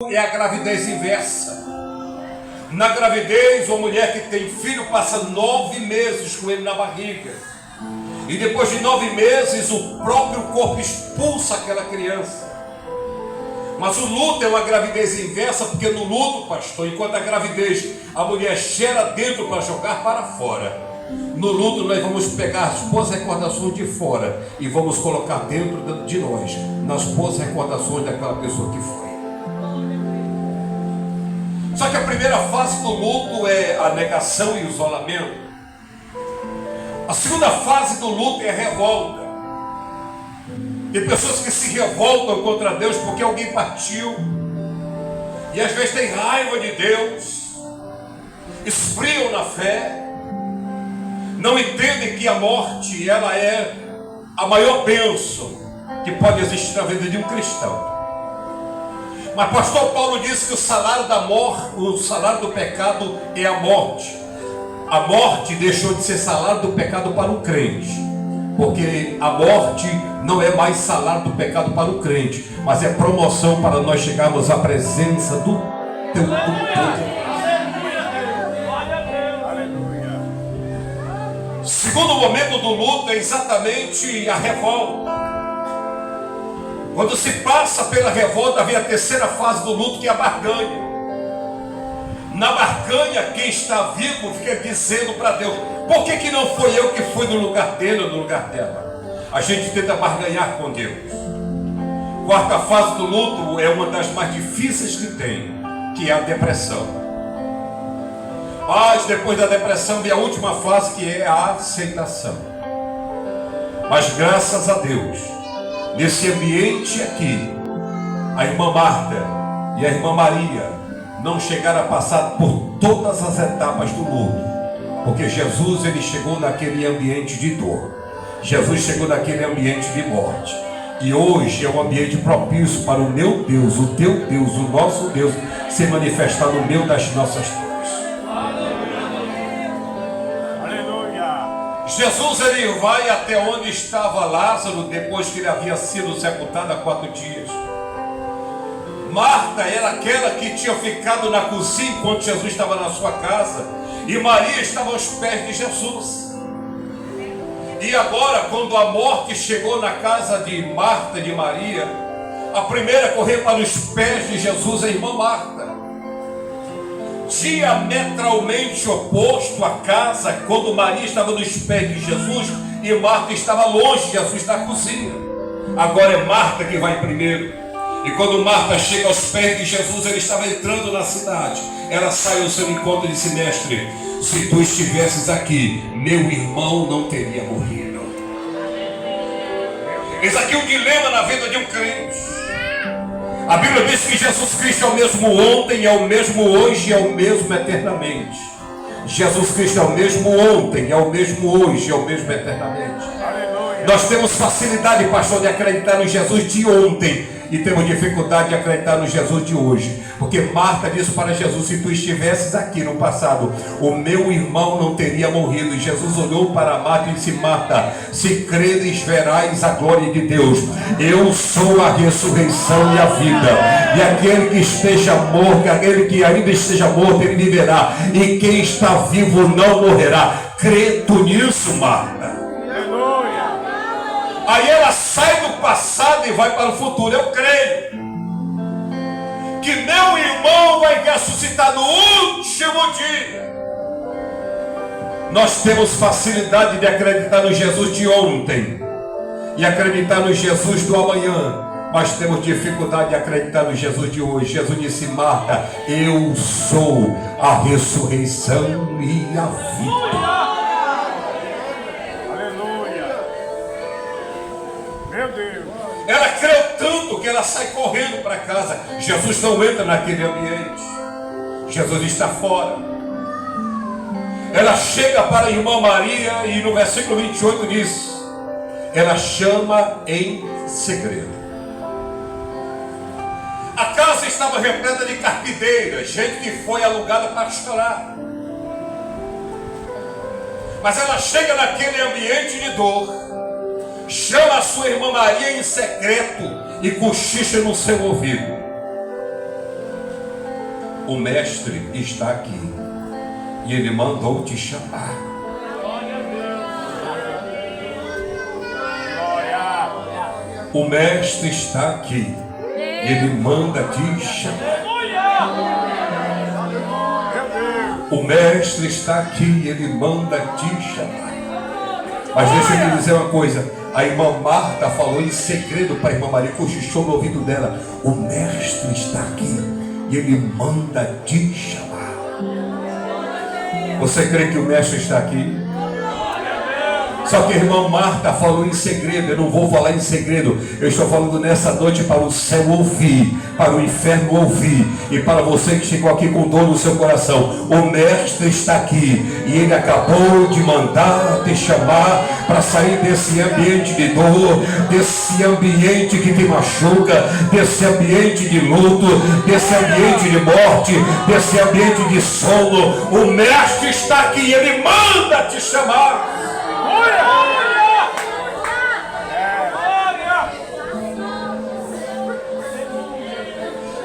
É a gravidez inversa. Na gravidez, uma mulher que tem filho passa 9 meses com ele na barriga. E depois de 9 meses, o próprio corpo expulsa aquela criança. Mas o luto é uma gravidez inversa, porque no luto, pastor, enquanto a gravidez, a mulher gera dentro para jogar para fora. No luto nós vamos pegar as boas recordações de fora e vamos colocar dentro de nós, nas boas recordações daquela pessoa que foi. Só que a primeira fase do luto é a negação e o isolamento. A segunda fase do luto é a revolta. Tem pessoas que se revoltam contra Deus porque alguém partiu. E às vezes tem raiva de Deus. Esfriam na fé. Não entendem que a morte, ela é a maior bênção que pode existir na vida de um cristão. Mas pastor Paulo disse que o salário da morte, o salário do pecado é a morte. A morte deixou de ser salário do pecado para o crente, porque a morte não é mais salário do pecado para o crente, mas é promoção para nós chegarmos à presença do teu poder. Segundo momento do luto é exatamente a revolta. Quando se passa pela revolta, vem a terceira fase do luto, que é a barganha. Na barganha, quem está vivo fica dizendo para Deus: por que não foi eu que fui no lugar dele ou no lugar dela? A gente tenta barganhar com Deus. Quarta fase do luto é uma das mais difíceis que tem, que é a depressão. Mas depois da depressão vem a última fase, que é a aceitação. Mas graças a Deus, nesse ambiente aqui, a irmã Marta e a irmã Maria não chegaram a passar por todas as etapas do luto, porque Jesus, ele chegou naquele ambiente de dor. Jesus chegou naquele ambiente de morte. E hoje é um ambiente propício para o meu Deus, o teu Deus, o nosso Deus se manifestar no meio das nossas dores. Jesus, ele vai até onde estava Lázaro depois que ele havia sido sepultado há 4 dias. Marta era aquela que tinha ficado na cozinha enquanto Jesus estava na sua casa, e Maria estava aos pés de Jesus. E agora, quando a morte chegou na casa de Marta e de Maria, a primeira a correr para os pés de Jesus é a irmã Marta. Diametralmente oposto à casa, quando Maria estava nos pés de Jesus e Marta estava longe de Jesus na cozinha. Agora é Marta que vai primeiro. E quando Marta chega aos pés de Jesus, ele estava entrando na cidade. Ela sai ao seu encontro e disse: mestre, se tu estivesses aqui, meu irmão não teria morrido. Eis aqui um dilema na vida de um crente. A Bíblia diz que Jesus Cristo é o mesmo ontem, é o mesmo hoje, é o mesmo eternamente. Jesus Cristo é o mesmo ontem, é o mesmo hoje, é o mesmo eternamente. Aleluia. Nós temos facilidade, pastor, de acreditar no Jesus de ontem e temos dificuldade de acreditar no Jesus de hoje, porque Marta disse para Jesus: se tu estivesses aqui no passado, o meu irmão não teria morrido. E Jesus olhou para Marta e disse: Marta, se creres verás a glória de Deus. Eu sou a ressurreição e a vida, e aquele que esteja morto, aquele que ainda esteja morto, ele viverá, e quem está vivo não morrerá. Crê tu nisso, Marta? Aí ela sai do passado e vai para o futuro. Eu creio que meu irmão vai ressuscitar no último dia. Nós temos facilidade de acreditar no Jesus de ontem e acreditar no Jesus do amanhã, mas temos dificuldade de acreditar no Jesus de hoje. Jesus disse: Marta, eu sou a ressurreição e a vida. Ela creu tanto que ela sai correndo para casa. Jesus não entra naquele ambiente. Jesus está fora. Ela chega para a irmã Maria e no versículo 28 diz: ela chama em segredo. A casa estava repleta de carpideiras, gente que foi alugada para chorar. Mas ela chega naquele ambiente de dor, chama a sua irmã Maria em secreto e cochicha no seu ouvido. O mestre está aqui e ele mandou te chamar. O mestre está aqui e ele manda te chamar. O mestre está aqui e ele manda te chamar. Mas deixa eu te dizer uma coisa. A irmã Marta falou em segredo para a irmã Maria, cochichou no ouvido dela. O mestre está aqui e ele manda te chamar. Você crê que o mestre está aqui? Só que a irmã Marta falou em segredo. Eu não vou falar em segredo. Eu estou falando nessa noite para o céu ouvir, para o inferno ouvir, e para você que chegou aqui com dor no seu coração. O mestre está aqui e ele acabou de mandar te chamar para sair desse ambiente de dor, desse ambiente que te machuca, desse ambiente de luto, desse ambiente de morte, desse ambiente de sono. O mestre está aqui e ele manda te chamar.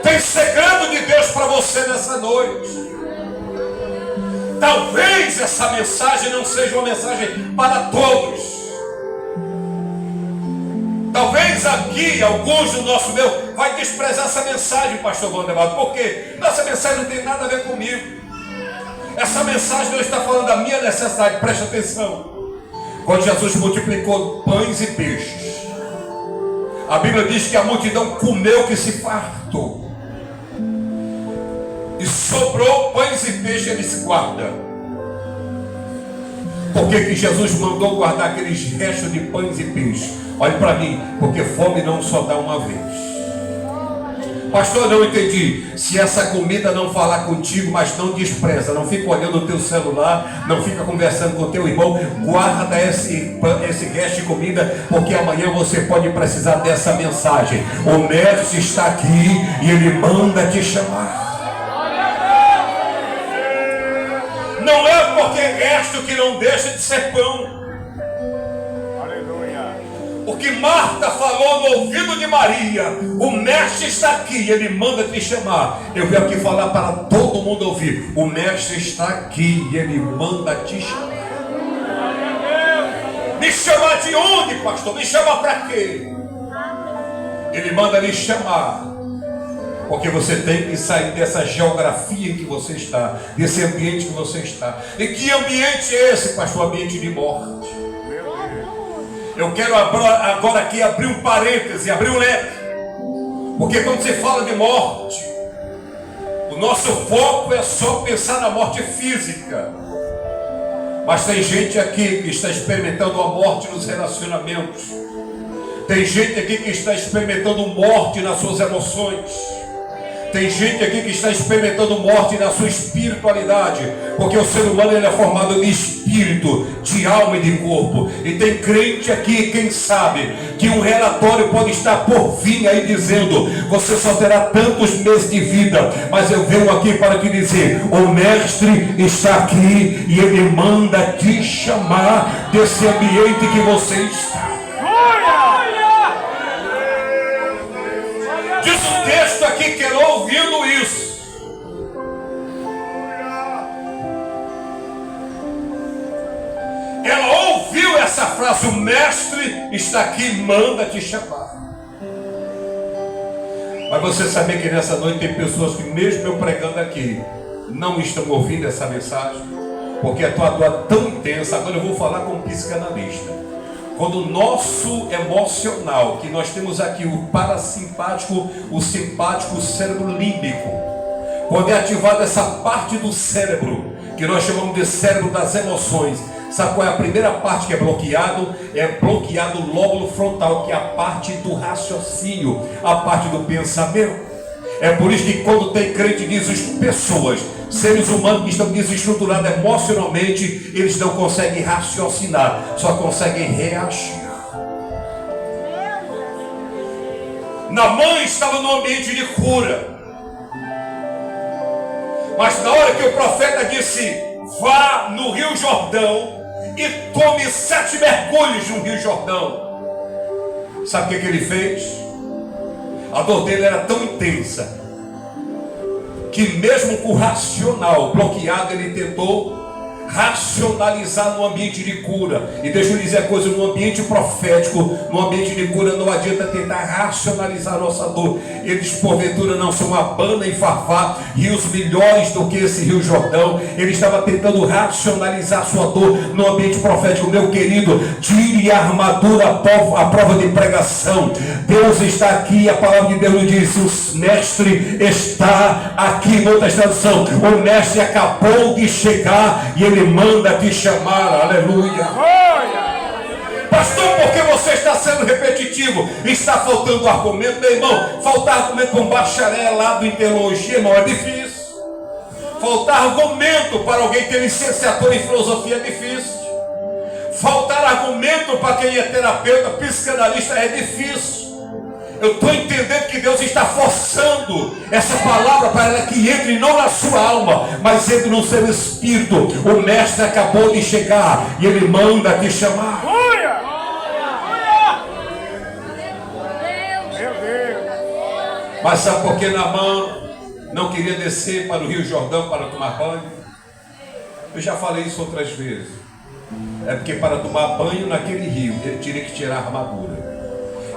Tem segredo de Deus para você nessa noite. Talvez essa mensagem não seja uma mensagem para todos. Talvez aqui alguns do nosso meio vai desprezar essa mensagem, pastor Valdemar, porque essa mensagem não tem nada a ver comigo. Essa mensagem não está falando da minha necessidade. Preste atenção. Quando Jesus multiplicou pães e peixes, a Bíblia diz que a multidão comeu que se fartou. E sobrou pães e peixes, ele se guarda. Por que Jesus mandou guardar aqueles restos de pães e peixes? Olhe para mim, porque fome não só dá uma vez. Pastor, não entendi. Se essa comida não falar contigo, mas não despreza, não fica olhando o teu celular, não fica conversando com o teu irmão, guarda esse resto de comida, porque amanhã você pode precisar dessa mensagem. O mestre está aqui e ele manda te chamar. Não é porque é resto que não deixa de ser pão. O que Marta falou no ouvido de Maria, o mestre está aqui, ele manda te chamar. Eu venho aqui falar para todo mundo ouvir. O mestre está aqui e ele manda te chamar. Me chamar de onde, pastor? Me chamar para quê? Ele manda lhe chamar, porque você tem que sair dessa geografia em que você está, desse ambiente que você está. E que ambiente é esse, pastor? Ambiente de morte. Eu quero agora aqui abrir um parêntese, abrir um leque. Porque quando se fala de morte, o nosso foco é só pensar na morte física. Mas tem gente aqui que está experimentando a morte nos relacionamentos. Tem gente aqui que está experimentando morte nas suas emoções. Tem gente aqui que está experimentando morte na sua espiritualidade, porque o ser humano ele é formado de espírito, de alma e de corpo. E tem crente aqui, quem sabe, que um relatório pode estar por vir aí dizendo: você só terá tantos meses de vida. Mas eu venho aqui para te dizer: o mestre está aqui e ele manda te chamar desse ambiente que você está. Diz o texto aqui que ela ouvindo isso, ela ouviu essa frase: o mestre está aqui, manda te chamar. Mas você sabia que nessa noite tem pessoas que, mesmo eu pregando aqui, não estão ouvindo essa mensagem, porque a tua dor é tão intensa. Agora eu vou falar como psicanalista. Quando o nosso emocional, que nós temos aqui o parasimpático, o simpático, o cérebro límbico, quando é ativada essa parte do cérebro, que nós chamamos de cérebro das emoções, sabe qual é a primeira parte que é bloqueado? É bloqueado o lóbulo frontal, que é a parte do raciocínio, a parte do pensamento. É por isso que quando tem crente, diz pessoas, seres humanos que estão desestruturados emocionalmente, eles não conseguem raciocinar, só conseguem reagir. Naamã estava no ambiente de cura, mas na hora que o profeta disse: vá no Rio Jordão e tome 7 mergulhos no Rio Jordão, sabe o que ele fez? A dor dele era tão intensa que mesmo com o racional bloqueado, ele tentou racionalizar no ambiente de cura. E deixa eu dizer a coisa, no ambiente profético, no ambiente de cura, não adianta tentar racionalizar a nossa dor. Eles porventura não são Abana e Farfá, rios melhores do que esse rio Jordão. Ele estava tentando racionalizar a sua dor no ambiente profético. Meu querido, tire a armadura à prova de pregação. Deus está aqui, a palavra de Deus nos diz, o mestre está aqui. Outra tradução, o mestre acabou de chegar e ele manda te chamar. Aleluia. Pastor, porque você está sendo repetitivo? Está faltando argumento, meu irmão. Faltar argumento para um bacharelado em teologia, irmão, é difícil. Faltar argumento para alguém que tem licenciatura em filosofia é difícil. Faltar argumento para quem é terapeuta, psicanalista é difícil. Eu estou entendendo que Deus está forçando essa palavra para ela que entre não na sua alma, mas entre no seu espírito. O mestre acabou de chegar e ele manda te chamar. Mas sabe por que Naamã não queria descer para o Rio Jordão para tomar banho? Eu já falei isso outras vezes. É porque para tomar banho naquele rio ele tinha que tirar a armadura.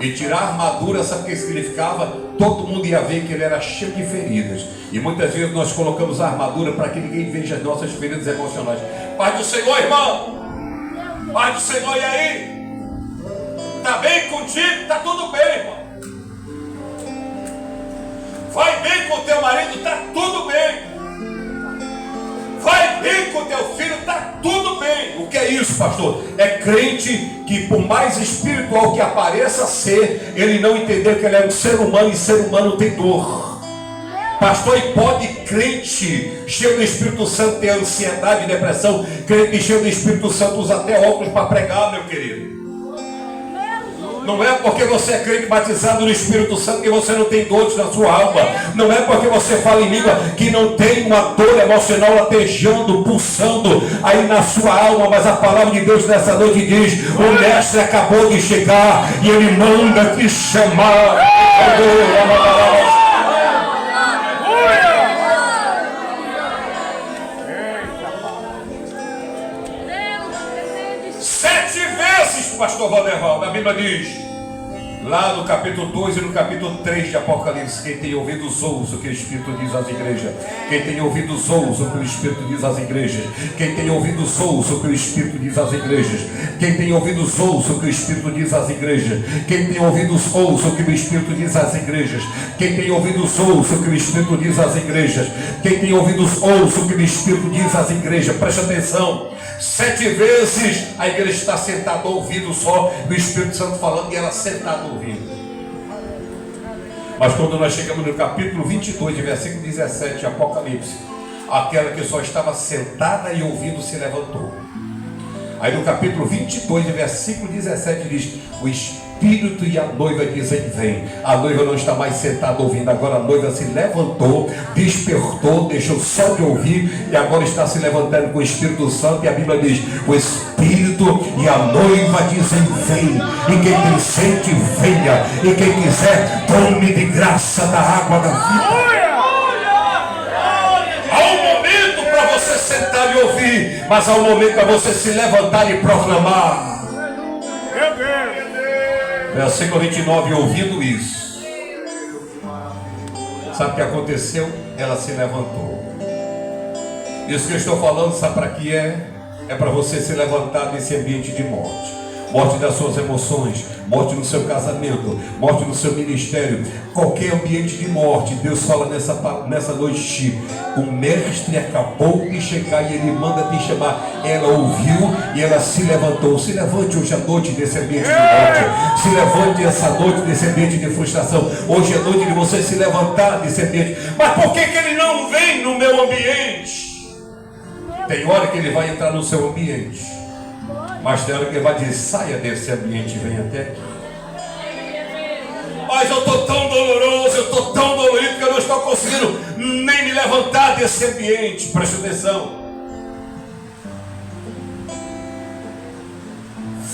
E tirar a armadura, sabe o que significava? Todo mundo ia ver que ele era cheio de feridas. E muitas vezes nós colocamos a armadura para que ninguém veja as nossas feridas emocionais. Paz do Senhor, irmão. Paz do Senhor, e aí? Está bem contigo? Está tudo bem, irmão. Vai bem com o teu marido? Está tudo bem. Vai bem com o teu filho? Está tudo bem. O que é isso, pastor? É crente que, por mais espiritual que apareça ser, ele não entendeu que ele é um ser humano e ser humano tem dor. Pastor, e pode crente cheio do Espírito Santo ter ansiedade e depressão? Crente cheio do Espírito Santo usa até óculos para pregar, meu querido. Não é porque você é crente batizado no Espírito Santo que você não tem dores na sua alma. Não é porque você fala em língua que não tem uma dor emocional latejando, pulsando aí na sua alma. Mas a palavra de Deus nessa noite diz: o mestre acabou de chegar e ele manda te chamar. Pastor Valdevaldo, a Bíblia diz, lá no capítulo 2 e no capítulo 3 de Apocalipse, quem tem ouvidos ouça o que o Espírito diz às igrejas. Quem tem ouvidos ouça o que o Espírito diz às igrejas. Quem tem ouvidos ouça o que o Espírito diz às igrejas. Quem tem ouvidos ouça o que o Espírito diz às igrejas. Quem tem ouvidos ouça o que o Espírito diz às igrejas. Quem tem ouvidos ouça o que o Espírito diz às igrejas. Quem tem ouvidos ouça o que o Espírito diz às igrejas. Preste atenção. 7 vezes a igreja está sentada ouvindo só o Espírito Santo falando e ela sentada ouvindo. Mas quando nós chegamos no capítulo 22, versículo 17 de Apocalipse, aquela que só estava sentada e ouvindo se levantou. Aí no capítulo 22, versículo 17 diz: o Espírito e a noiva dizem vem. A noiva não está mais sentada ouvindo, agora a noiva se levantou, despertou, deixou só de ouvir e agora está se levantando com o Espírito Santo. E a Bíblia diz: o Espírito e a noiva dizem vem. E quem tem sede venha, e quem quiser tome de graça da água da vida. Você sentar e ouvir, mas há um momento para você se levantar e proclamar. Versículo 29, ouvindo isso, sabe o que aconteceu? Ela se levantou. Isso que eu estou falando, sabe para que é? É para você se levantar nesse ambiente de morte. Morte das suas emoções, morte no seu casamento, morte no seu ministério, qualquer ambiente de morte. Deus fala nessa noite: o mestre acabou de chegar e ele manda te chamar. Ela ouviu e ela se levantou. Se levante hoje à noite desse ambiente de morte. Se levante essa noite desse ambiente de frustração. Hoje é noite de você se levantar desse ambiente. Mas por que ele não vem no meu ambiente? Tem hora que ele vai entrar no seu ambiente, mas tem hora que ele vai dizer: saia desse ambiente e venha até aqui. Mas eu estou tão doloroso, eu estou tão dolorido que eu não estou conseguindo nem me levantar desse ambiente. Preste atenção.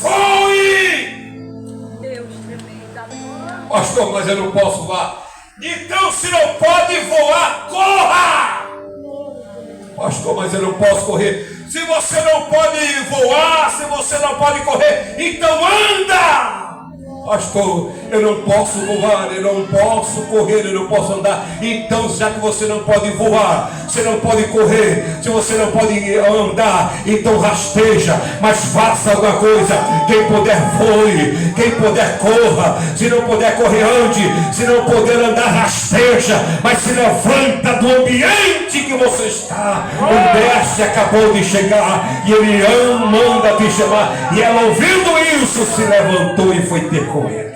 Voe! Pastor, mas eu não posso voar. Então, se não pode voar, corra! mas eu não posso correr. Se você não pode voar, se você não pode correr, então anda! Pastor, eu não posso voar, eu não posso correr, eu não posso andar. Então, já que você não pode voar, você não pode correr, se você não pode andar, então rasteja, mas faça alguma coisa. Quem puder voe, quem puder corra, se não puder correr ande, se não puder andar rasteja, mas se levanta do ambiente que você está. O mestre acabou de chegar e ele manda te chamar, e ela ouvindo isso se levantou e foi ter com ele.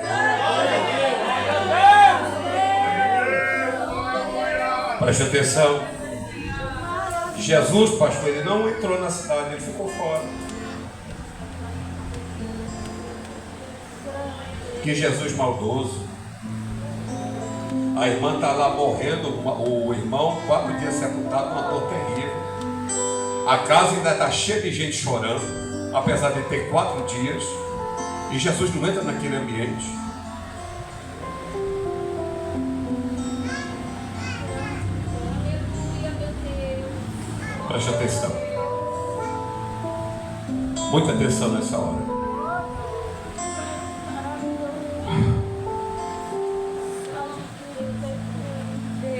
Preste atenção. Jesus, pastor, ele não entrou na cidade, ele ficou fora. Que Jesus maldoso. A irmã está lá morrendo, o irmão 4 dias sepultado, uma dor terrível. A casa ainda está cheia de gente chorando, apesar de ter 4 dias. E Jesus não entra naquele ambiente. Preste atenção. Muita atenção nessa hora.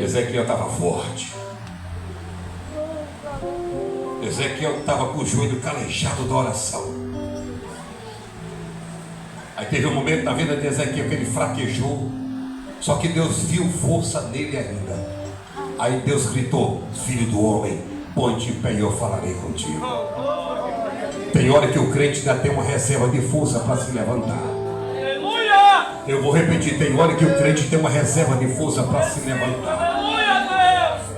Ezequiel estava forte. Ezequiel estava com o joelho calejado da oração. Aí teve um momento na vida de Ezequiel que ele fraquejou. Só que Deus viu força nele ainda. Aí Deus gritou: filho do homem, põe-te em pé e eu falarei contigo. Tem hora que o crente ainda tem uma reserva de força para se levantar. Eu vou repetir, tem hora que o crente tem uma reserva de força para se levantar.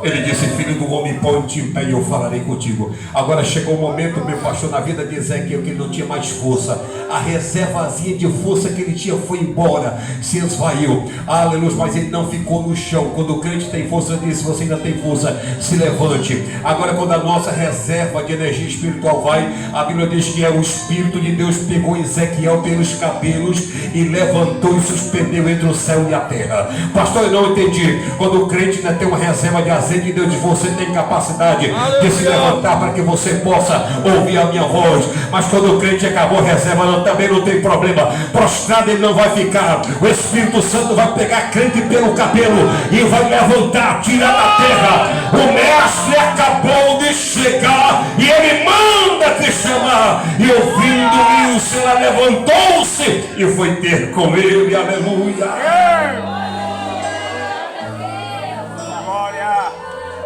Ele disse: filho do homem, põe-te em pé e eu falarei contigo. Agora chegou o momento, meu pastor, na vida de Ezequiel, que ele não tinha mais força. A reservazinha de força que ele tinha foi embora, se esvaiu. Aleluia, mas ele não ficou no chão. Quando o crente tem força, diz: você ainda tem força, se levante. Agora, quando a nossa reserva de energia espiritual vai, a Bíblia diz que o Espírito de Deus pegou Ezequiel pelos cabelos e levantou e suspendeu entre o céu e a terra. Pastor, eu não entendi. Quando o crente ainda tem uma reserva de azeite de Deus, você tem capacidade de se levantar para que você possa ouvir a minha voz. Mas quando o crente acabou a reserva, também não tem problema. Prostrado ele não vai ficar. O Espírito Santo vai pegar crente pelo cabelo e vai levantar, tirar da terra. O mestre acabou de chegar e ele manda te chamar. E ouvindo isso, ela levantou-se e foi ter com ele. Aleluia.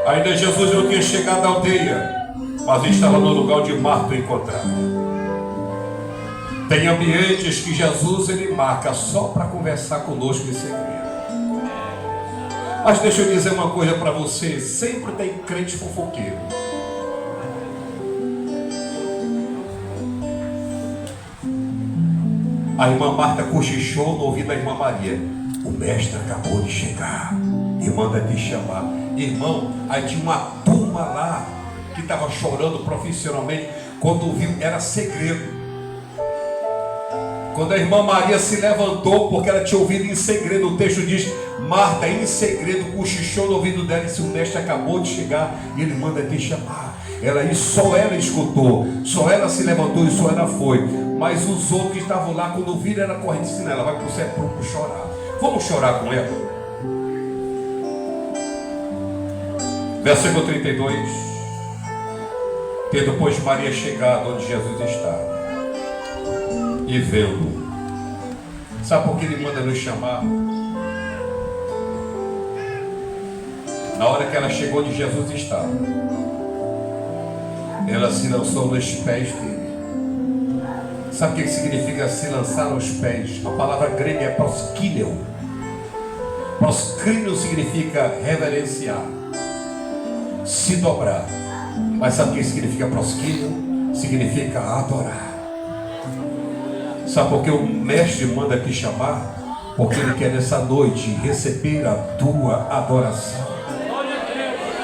Ainda Jesus não tinha chegado à aldeia, mas estava no lugar onde Marta o encontrava. Tem ambientes que Jesus ele marca só para conversar conosco em segredo. Mas deixa eu dizer uma coisa para você: sempre tem crente fofoqueiro. A irmã Marta cochichou no ouvido da irmã Maria: o mestre acabou de chegar e manda te chamar. Irmão, aí tinha uma turma lá que estava chorando profissionalmente. Quando viu, era segredo. Quando a irmã Maria se levantou, porque ela tinha ouvido em segredo, o texto diz: Marta em segredo cochichou no ouvido dela e disse: o mestre acabou de chegar e ele manda te chamar. E só ela escutou, só ela se levantou e só ela foi. Mas os outros que estavam lá, quando viram, ela correndo, disse: ela vai para o sepulcro chorar. Vamos chorar com ela. Versículo 32. Tendo, pois, Maria chegado onde Jesus estava e vendo. Sabe por que ele manda nos chamar? Na hora que ela chegou onde Jesus estava, ela se lançou nos pés dele. Sabe o que significa se lançar aos pés? A palavra grega é proskíneo. Proskíneo significa reverenciar, se dobrar. Mas sabe o que significa proskíneo? Significa adorar. Sabe por que o mestre manda te chamar? Porque ele quer nessa noite receber a tua adoração.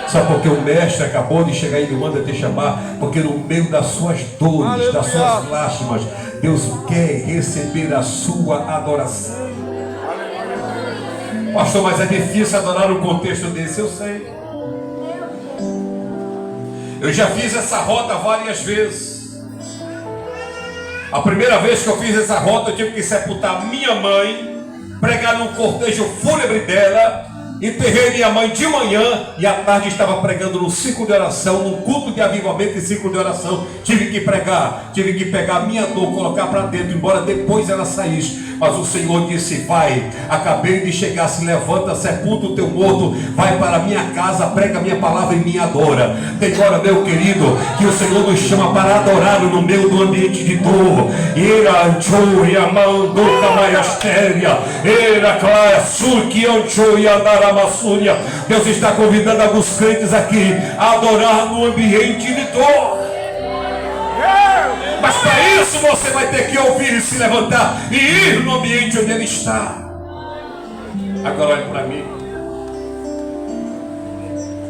Sabe por que o mestre acabou de chegar e ele manda te chamar? Porque no meio das suas dores, das suas lágrimas, Deus quer receber a sua adoração. Pastor, mas é difícil adorar no contexto desse, eu sei. Eu já fiz essa rota várias vezes. A primeira vez que eu fiz essa rota, eu tive que sepultar minha mãe, pregar num cortejo fúnebre dela, enterrei minha mãe de manhã e à tarde estava pregando no ciclo de oração, num culto de avivamento e ciclo de oração. Tive que pregar, tive que pegar minha dor, colocar para dentro, embora depois ela saísse. Mas o Senhor disse: vai, acabei de chegar, se levanta, sepulta o teu morto, vai para a minha casa, prega a minha palavra e me adora. Tem hora, meu querido, que o Senhor nos chama para adorá-lo no meio do ambiente de dor. Deus está convidando alguns crentes aqui a adorar no ambiente de dor. Mas para isso você vai ter que ouvir e se levantar e ir no ambiente onde ele está. Agora olhe para mim.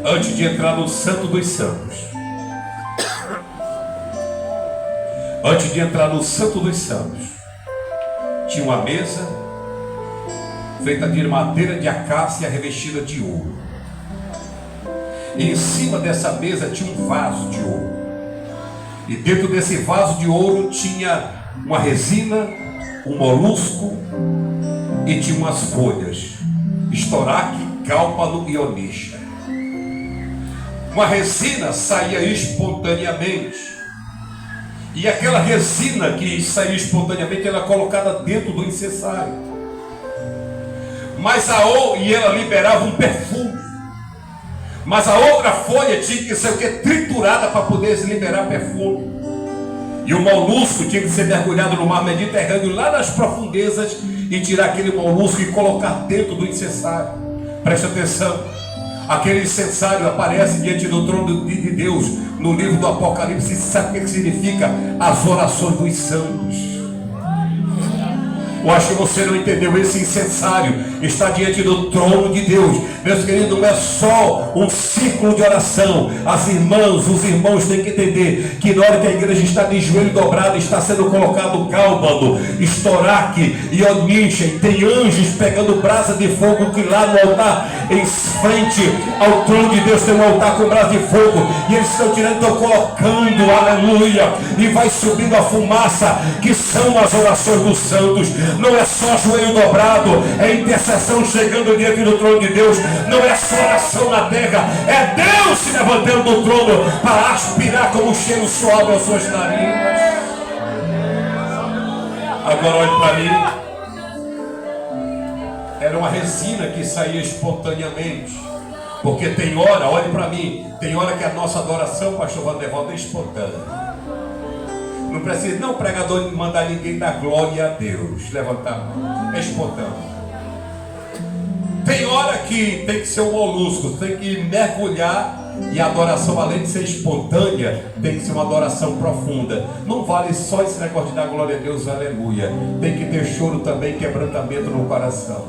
Antes de entrar no Santo dos Santos, antes de entrar no Santo dos Santos, tinha uma mesa feita de madeira de acácia revestida de ouro. E em cima dessa mesa tinha um vaso de ouro. E dentro desse vaso de ouro tinha uma resina, um molusco e tinha umas folhas: estoraque, cálpalo e onixa. Uma resina saía espontaneamente. E aquela resina que saía espontaneamente era colocada dentro do incensário. E ela liberava um perfume. Mas a outra folha tinha que ser triturada para poder se liberar perfume. E o molusco tinha que ser mergulhado no mar Mediterrâneo, lá nas profundezas, e tirar aquele molusco e colocar dentro do incensário. Preste atenção. Aquele incensário aparece diante do trono de Deus no livro do Apocalipse. Sabe o que significa? As orações dos santos. Eu acho que você não entendeu. Esse incensário está diante do trono de Deus. Meus queridos, não é só um ciclo de oração. As irmãs, os irmãos têm que entender que na hora que a igreja está de joelho dobrado, está sendo colocado cálbano, estoraque e onixa, e tem anjos pegando brasa de fogo, que lá no altar, em frente ao trono de Deus, tem um altar com brasa de fogo, e eles estão tirando, estão colocando, aleluia, e vai subindo a fumaça, que são as orações dos santos. Não é só joelho dobrado, é intercessão chegando diante do trono de Deus. Não é só oração na terra, é Deus se levantando do trono para aspirar como cheiro suave às suas narinas. Agora olhe para mim. Era uma resina que saía espontaneamente. Porque tem hora, olhe para mim, tem hora que a nossa adoração, pastor Vandervaldo, é espontânea. Não precisa, não, pregador, mandar ninguém dar glória a Deus, levantar a mão, é espontâneo. Tem hora que tem que ser um molusco, tem que mergulhar, e a adoração, além de ser espontânea, tem que ser uma adoração profunda. Não vale só esse negócio de dar glória a Deus, aleluia. Tem que ter choro também, quebrantamento no coração.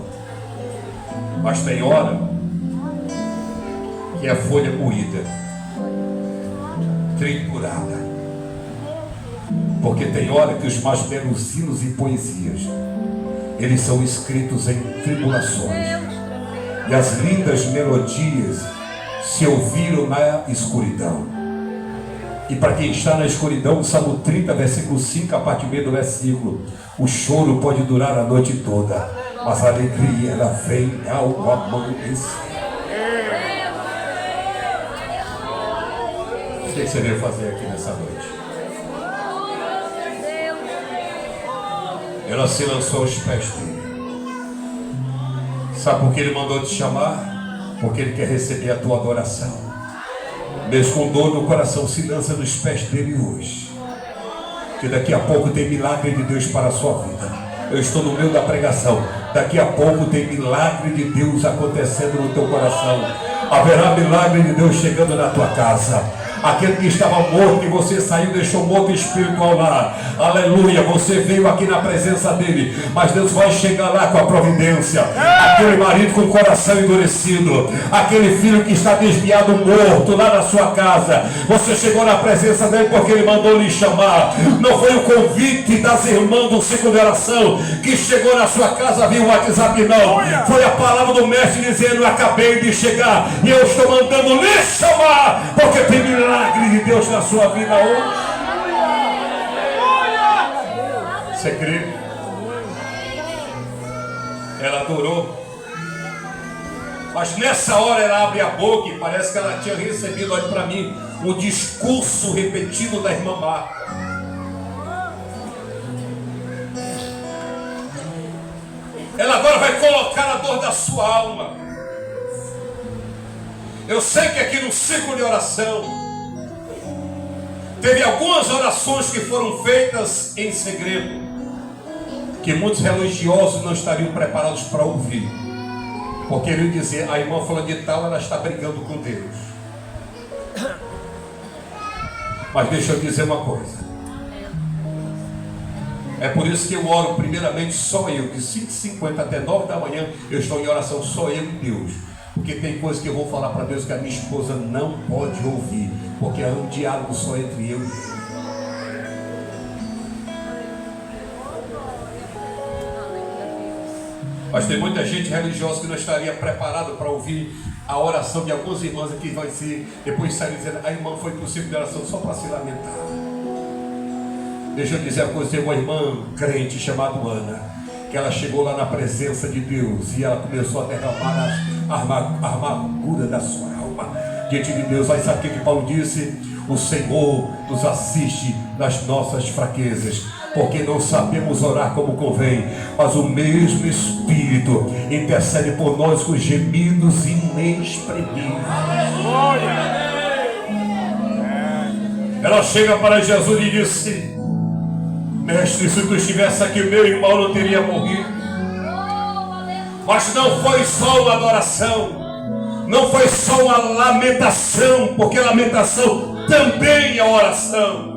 Mas tem hora que é folha moída, triturada. Porque tem hora que os mais belos hinos e poesias, eles são escritos em tribulações. E as lindas melodias se ouviram na escuridão. E para quem está na escuridão, o Salmo 30, versículo 5, a parte B do versículo: o choro pode durar a noite toda, mas a alegria, ela vem ao amanhecer. O que você veio fazer aqui nessa noite? Ela se lançou aos pés dele. Sabe por que ele mandou te chamar? Porque ele quer receber a tua adoração. Mesmo com dor no coração, se lança nos pés dele hoje. Que daqui a pouco tem milagre de Deus para a sua vida. Eu estou no meio da pregação. Daqui a pouco tem milagre de Deus acontecendo no teu coração. Haverá milagre de Deus chegando na tua casa. Aquele que estava morto e você saiu, deixou morto espiritual lá, aleluia, você veio aqui na presença dele, mas Deus vai chegar lá com a providência. Aquele marido com o coração endurecido, aquele filho que está desviado, morto lá na sua casa, você chegou na presença dele porque ele mandou lhe chamar. Não foi o convite das irmãs do ciclo de oração que chegou na sua casa via o WhatsApp, não. Foi a palavra do mestre dizendo: acabei de chegar e eu estou mandando lhe chamar, porque tem milagre de Deus na sua vida hoje? Você crê? Ela adorou. Mas nessa hora ela abre a boca e parece que ela tinha recebido, olha para mim, o discurso repetido da irmã Marta. Ela agora vai colocar a dor da sua alma. Eu sei que aqui no círculo de oração teve algumas orações que foram feitas em segredo, que muitos religiosos não estariam preparados para ouvir, porque iriam dizer: a irmã falando de tal, ela está brigando com Deus. Mas deixa eu dizer uma coisa. É por isso que eu oro primeiramente só eu, de 5h50 até 9 da manhã, eu estou em oração só eu e Deus. Porque tem coisas que eu vou falar para Deus que a minha esposa não pode ouvir, porque é um diálogo só entre eu e Deus. Mas tem muita gente religiosa que não estaria preparada para ouvir a oração de algumas irmãs aqui, vai ser, depois sair dizendo: a irmã foi para o círculo de oração só para se lamentar. Deixa eu dizer uma coisa, tem uma irmã crente chamada Ana, que ela chegou lá na presença de Deus e ela começou a derramar a amargura da sua alma diante de Deus. Aí sabe o que Paulo disse? O Senhor nos assiste nas nossas fraquezas, porque não sabemos orar como convém, mas o mesmo Espírito intercede por nós com gemidos inexprimíveis. Ela chega para Jesus e disse: mestre, se tu estivesse aqui, meu irmão não teria morrido. Mas não foi só uma adoração, não foi só uma lamentação, porque lamentação também é oração.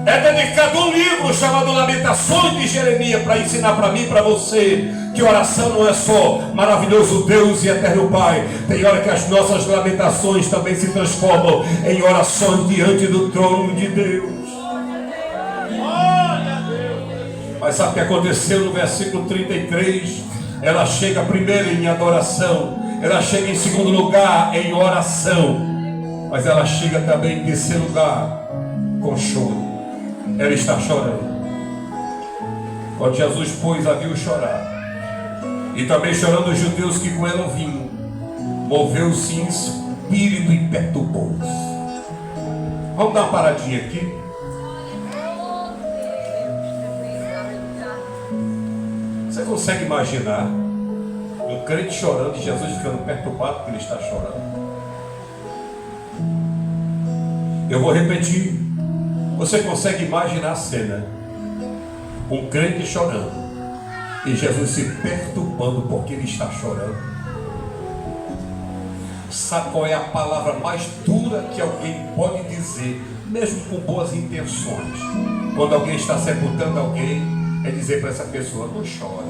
É dedicado um livro chamado Lamentações de Jeremias para ensinar para mim e para você que oração não é só maravilhoso Deus e eterno Pai. Tem hora que as nossas lamentações também se transformam em orações diante do trono de Deus. Mas sabe o que aconteceu no versículo 33? Ela chega primeiro em adoração, ela chega em segundo lugar em oração, mas ela chega também em terceiro lugar com choro. Ela está chorando. Quando Jesus pôs a viu chorar, e também chorando os judeus que com ela vinham, moveu-se em espírito e perturbou-se. Vamos dar uma paradinha aqui. Você consegue imaginar um crente chorando e Jesus ficando perturbado porque ele está chorando? Eu vou repetir. Você consegue imaginar a cena? Um crente chorando e Jesus se perturbando porque ele está chorando. Sabe qual é a palavra mais dura que alguém pode dizer, mesmo com boas intenções, quando alguém está sepultando alguém? É dizer para essa pessoa: não chore.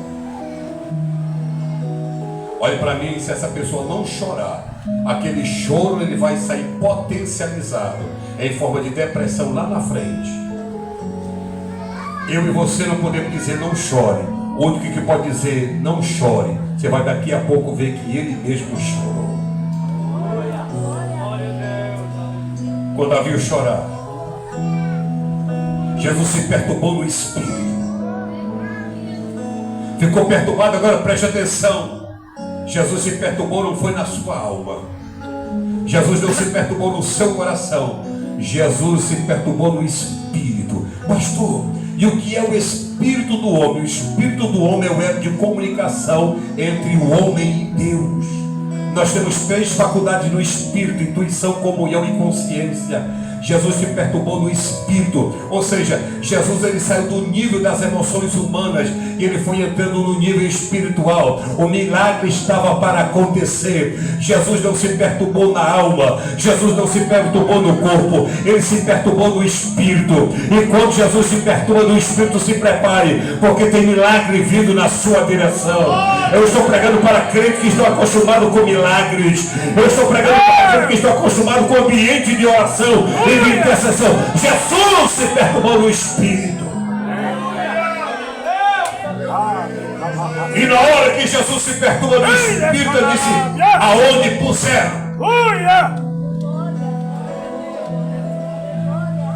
Olhe para mim, se essa pessoa não chorar, aquele choro ele vai sair potencializado em forma de depressão lá na frente. Eu e você não podemos dizer não chore. O único que pode dizer não chore, você vai daqui a pouco ver que ele mesmo chorou. Quando a viu chorar, Jesus se perturbou no espírito. Ficou perturbado. Agora preste atenção. Jesus se perturbou não foi na sua alma. Jesus não se perturbou no seu coração. Jesus se perturbou no espírito. Pastor, e o que é o espírito do homem? O espírito do homem é o elo de comunicação entre o homem e Deus. Nós temos 3 faculdades no espírito: intuição, comunhão e consciência. Jesus se perturbou no espírito, ou seja, Jesus ele saiu do nível das emoções humanas e ele foi entrando no nível espiritual. O milagre estava para acontecer. Jesus não se perturbou na alma, Jesus não se perturbou no corpo, ele se perturbou no espírito. E quando Jesus se perturba no espírito, se prepare, porque tem milagre vindo na sua direção. Eu estou pregando para crentes que estão acostumados com milagres. Eu estou pregando para crentes que estão acostumados com o ambiente de oração e de intercessão. Jesus se perturbou no espírito. E na hora que Jesus se perturba no espírito, ele disse: aonde puseram?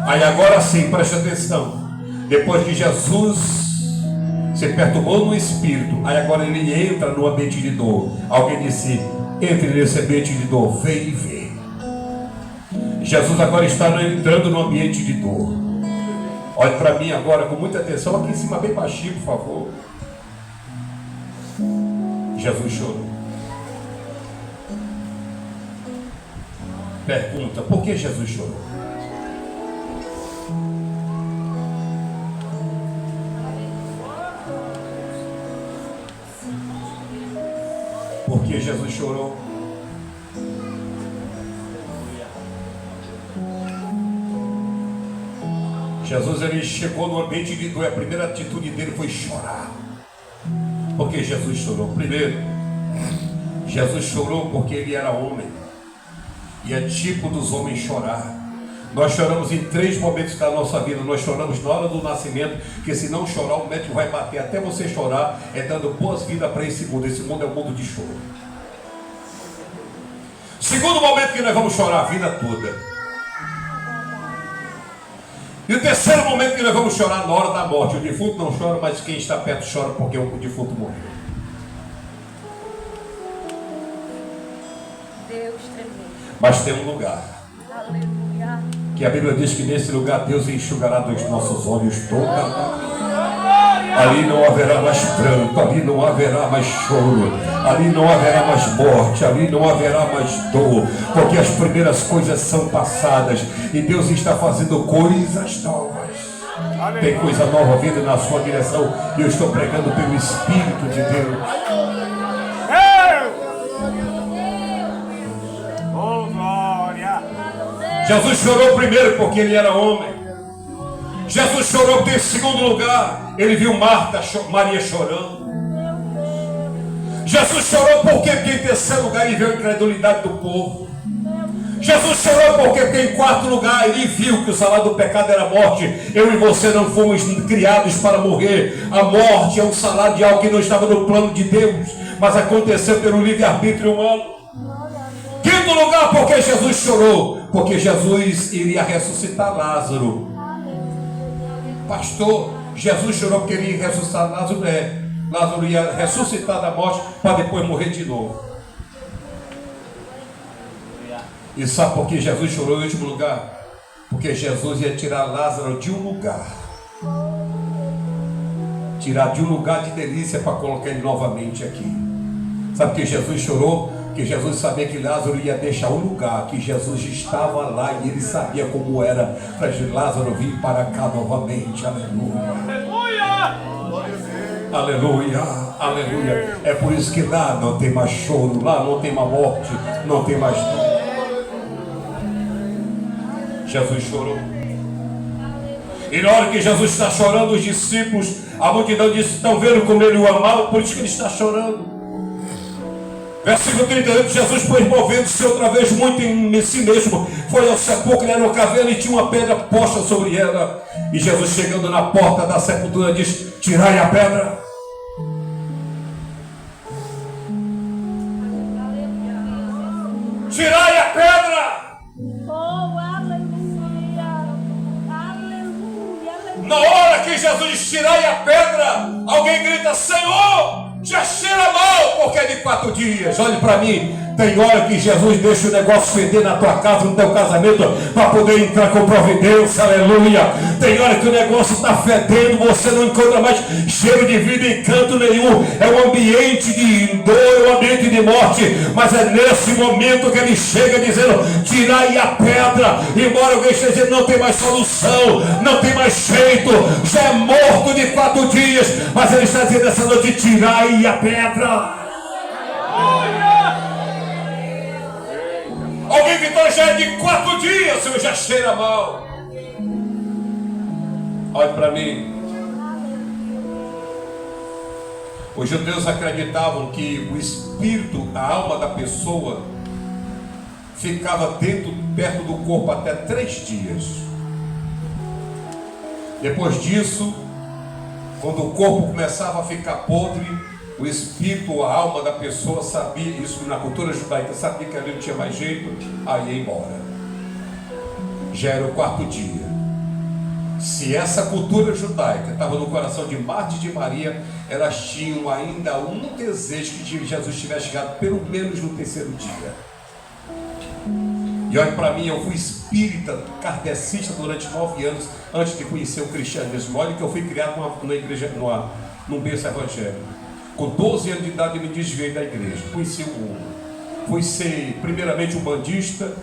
Aí agora sim, preste atenção. Depois que Jesus se perturbou no espírito, aí agora ele entra no ambiente de dor. Alguém disse: entre nesse ambiente de dor, vem e vê. Jesus agora está entrando no ambiente de dor. Olhe para mim agora com muita atenção, aqui em cima bem baixinho, por favor. Jesus chorou. Pergunta: por que Jesus chorou? Por que Jesus chorou? Jesus, ele chegou no ambiente de dor, a primeira atitude dele foi chorar. Por que Jesus chorou? Primeiro, Jesus chorou porque ele era homem. E é tipo dos homens chorar. Nós choramos em 3 momentos da nossa vida. Nós choramos na hora do nascimento, que se não chorar o médico vai bater até você chorar, é dando boas-vindas para esse mundo. Esse mundo é um mundo de choro. Segundo momento que nós vamos chorar a vida toda. E o terceiro momento que nós vamos chorar na hora da morte. O defunto não chora, mas quem está perto chora porque o defunto morreu. Deus tremendo. Mas tem um lugar. Aleluia. Que a Bíblia diz que nesse lugar Deus enxugará dos nossos olhos toda a lágrima. Ali não haverá mais pranto, ali não haverá mais choro, ali não haverá mais morte, ali não haverá mais dor, porque as primeiras coisas são passadas e Deus está fazendo coisas novas. Tem coisa nova vindo na sua direção e eu estou pregando pelo Espírito de Deus. Oh, glória! Jesus chorou primeiro porque ele era homem. Jesus chorou porque, em segundo lugar, ele viu Maria chorando. Jesus chorou porque, em terceiro lugar, ele viu a incredulidade do povo. Jesus chorou porque, em quarto lugar, ele viu que o salário do pecado era a morte. Eu e você não fomos criados para morrer. A morte é um salário de algo que não estava no plano de Deus, mas aconteceu pelo livre-arbítrio humano. Quinto lugar, porque Jesus chorou, porque Jesus iria ressuscitar Lázaro. Pastor, Jesus chorou porque ele ia ressuscitar Lázaro. Lázaro ia ressuscitar da morte para depois morrer de novo. E sabe por que Jesus chorou em último lugar? Porque Jesus ia tirar Lázaro de um lugar. Tirar de um lugar de delícia para colocar ele novamente aqui. Sabe por que Jesus chorou? Porque Jesus sabia que Lázaro ia deixar um lugar, que Jesus estava lá e ele sabia como era para Lázaro vir para cá novamente. Aleluia. Aleluia! Aleluia, aleluia. É por isso que lá não tem mais choro, lá não tem mais morte, não tem mais dor. Jesus chorou. E na hora que Jesus está chorando, os discípulos, a multidão disse: estão vendo como ele o amava, por isso que ele está chorando. Versículo 38, Jesus, pois movendo-se outra vez muito em si mesmo, foi ao sepulcro, ele era uma caverna e tinha uma pedra posta sobre ela. E Jesus, chegando na porta da sepultura, diz: tirai a pedra. Tirai a pedra. Oh, aleluia. Aleluia. Na hora que Jesus diz: tirai a pedra, alguém grita: Senhor, já cheira mal, porque é de 4 dias. Olhe para mim. Tem hora que Jesus deixa o negócio feder na tua casa, no teu casamento, para poder entrar com providência. Aleluia. Tem hora que o negócio está fedendo, você não encontra mais cheiro de vida em canto nenhum. É um ambiente de dor, é um ambiente de morte. Mas é nesse momento que ele chega dizendo: tirai a pedra. Embora alguém esteja dizendo: não tem mais solução, não tem mais jeito, já é morto de 4 dias. Mas ele está dizendo essa noite: tirai a pedra. Alguém gritou: já é de 4 dias, Senhor, já cheira mal. Olhe para mim. Os judeus acreditavam que o espírito, a alma da pessoa, ficava perto do corpo até 3 dias. Depois disso, quando o corpo começava a ficar podre, o espírito, a alma da pessoa sabia, isso na cultura judaica, sabia que ali não tinha mais jeito, aí ia embora. Já era o 4º dia. Se essa cultura judaica estava no coração de Marta e de Maria, elas tinham ainda um desejo que Jesus tivesse chegado pelo menos no terceiro dia. E olha para mim, eu fui espírita kardecista durante 9 anos antes de conhecer o cristianismo. Olha que eu fui criado numa igreja, num berço evangélico. Com 12 anos de idade eu me desviei da igreja, conheci o mundo. Fui ser primeiramente um bandista,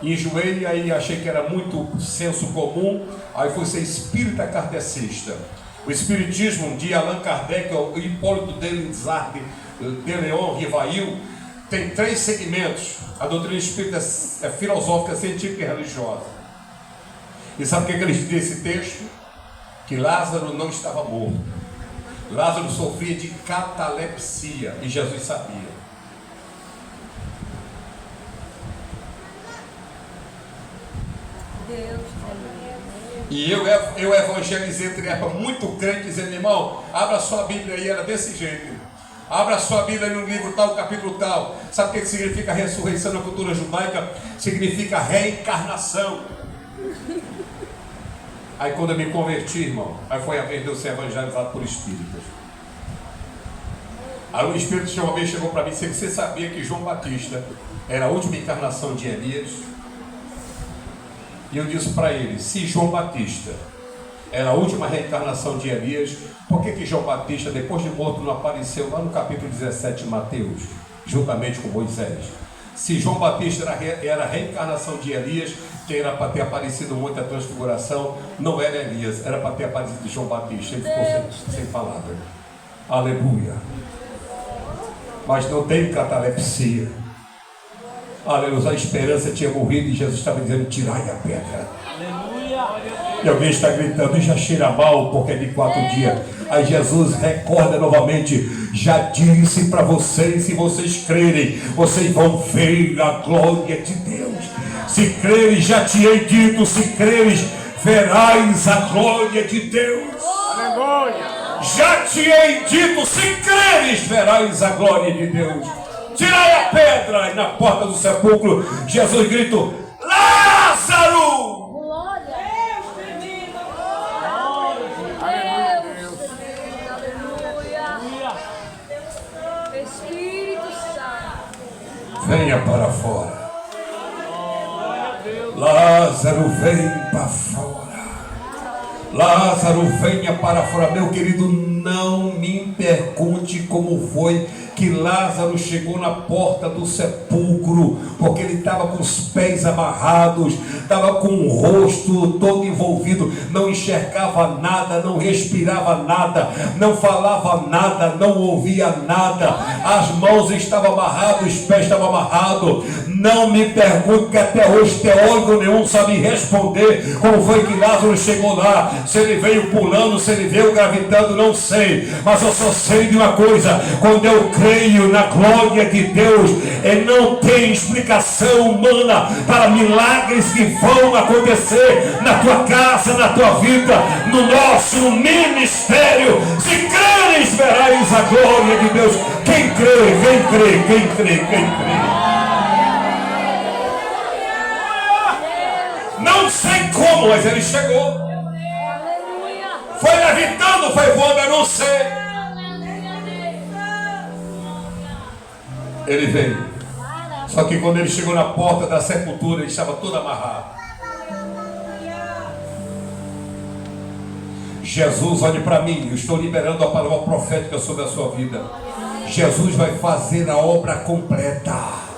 enjoei, aí achei que era muito senso comum, aí fui ser espírita kardecista. O espiritismo de Allan Kardec, o Hipólito de Leon Rivail, tem 3 segmentos. A doutrina espírita é filosófica, científica e religiosa. E sabe o que ele diz nesse texto? Que Lázaro não estava morto. Lázaro sofria de catalepsia e Jesus sabia. E eu evangelizei entre elas muito crente, dizendo: irmão, abra sua Bíblia aí, era desse jeito. Abra sua Bíblia no livro tal, capítulo tal. Sabe o que significa ressurreição na cultura judaica? Significa reencarnação. Aí quando eu me converti, irmão, aí foi a vez de eu ser evangelizado por espíritos. Aí o espírito de uma vez chegou para mim e disse: você sabia que João Batista era a última encarnação de Elias? E eu disse para ele: se João Batista era a última reencarnação de Elias, por que João Batista, depois de morto, não apareceu lá no capítulo 17 de Mateus, juntamente com Moisés? Se João Batista era a reencarnação de Elias, que era para ter aparecido muita transfiguração, não era Elias, era para ter aparecido João Batista. Ele ficou sem palavra. Aleluia. Mas não tem catalepsia. Aleluia, a esperança tinha morrido e Jesus estava dizendo: tirai a pedra. Aleluia. E alguém está gritando: já cheira mal porque é de 4 dias. Aí Jesus recorda novamente: já disse para vocês, se vocês crerem, vocês vão ver a glória de Deus. Se creres, já te hei dito, se creres, verás a glória de Deus. Aleluia. Já te hei dito, se creres, verás a glória de Deus. Tirai a pedra. E na porta do sepulcro, Jesus gritou: Lázaro! Glória a Deus! Aleluia! Espírito Santo, venha para fora. Lázaro, vem para fora. Lázaro, venha para fora. Meu querido, não me pergunte como foi que Lázaro chegou na porta do sepulcro, porque ele estava com os pés amarrados, estava com o rosto todo envolvido, não enxergava nada, não respirava nada, não falava nada, não ouvia nada, as mãos estavam amarradas, os pés estavam amarrados. Não me pergunte, que até hoje teólogo nenhum sabe responder como foi que Lázaro chegou lá, se ele veio pulando, se ele veio gravitando, não sei, mas eu só sei de uma coisa: quando eu creio na glória de Deus, não tem explicação humana para milagres que vão acontecer na tua casa, na tua vida, no nosso ministério. Se creres, verás a glória de Deus. Quem crê, quem crê, quem crê, quem crê. Não sei como, mas ele chegou. Foi levitando, foi voando, eu não sei. Ele veio. Só que quando ele chegou na porta da sepultura, ele estava todo amarrado. Jesus, olhe para mim, eu estou liberando a palavra profética sobre a sua vida. Jesus vai fazer a obra completa.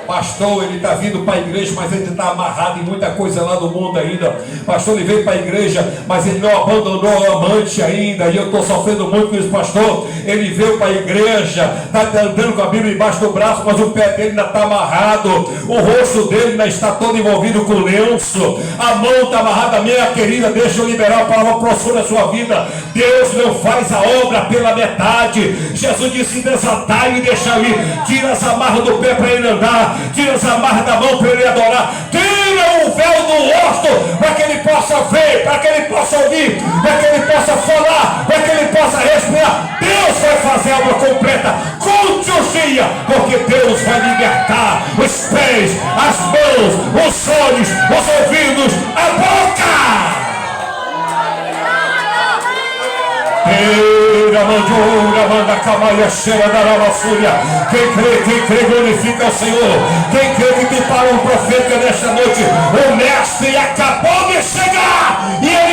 Pastor, ele está vindo para a igreja, mas ele está amarrado em muita coisa lá no mundo ainda. Pastor, ele veio para a igreja, mas ele não abandonou o amante ainda. E eu estou sofrendo muito com isso, pastor. Ele veio para a igreja, está andando com a Bíblia embaixo do braço, mas o pé dele ainda está amarrado. O rosto dele ainda está todo envolvido com lenço. A mão está amarrada. Minha querida, deixa eu liberar a palavra profunda da sua vida. Deus não faz a obra pela metade. Jesus disse: desatai e deixa ir. Tira as amarras do pé para ele andar. Tira as amarras da mão para ele adorar. Tira o véu do rosto para que ele possa ver, para que ele possa ouvir, para que ele possa falar, para que ele possa respirar. Deus vai fazer a obra completa. Conte o dia, porque Deus vai libertar os pés, as mãos, os olhos, os ouvidos, a boca. Quem crê, glorifica o Senhor. Quem crê que tu para um profeta nesta noite, o mestre acabou de chegar e ele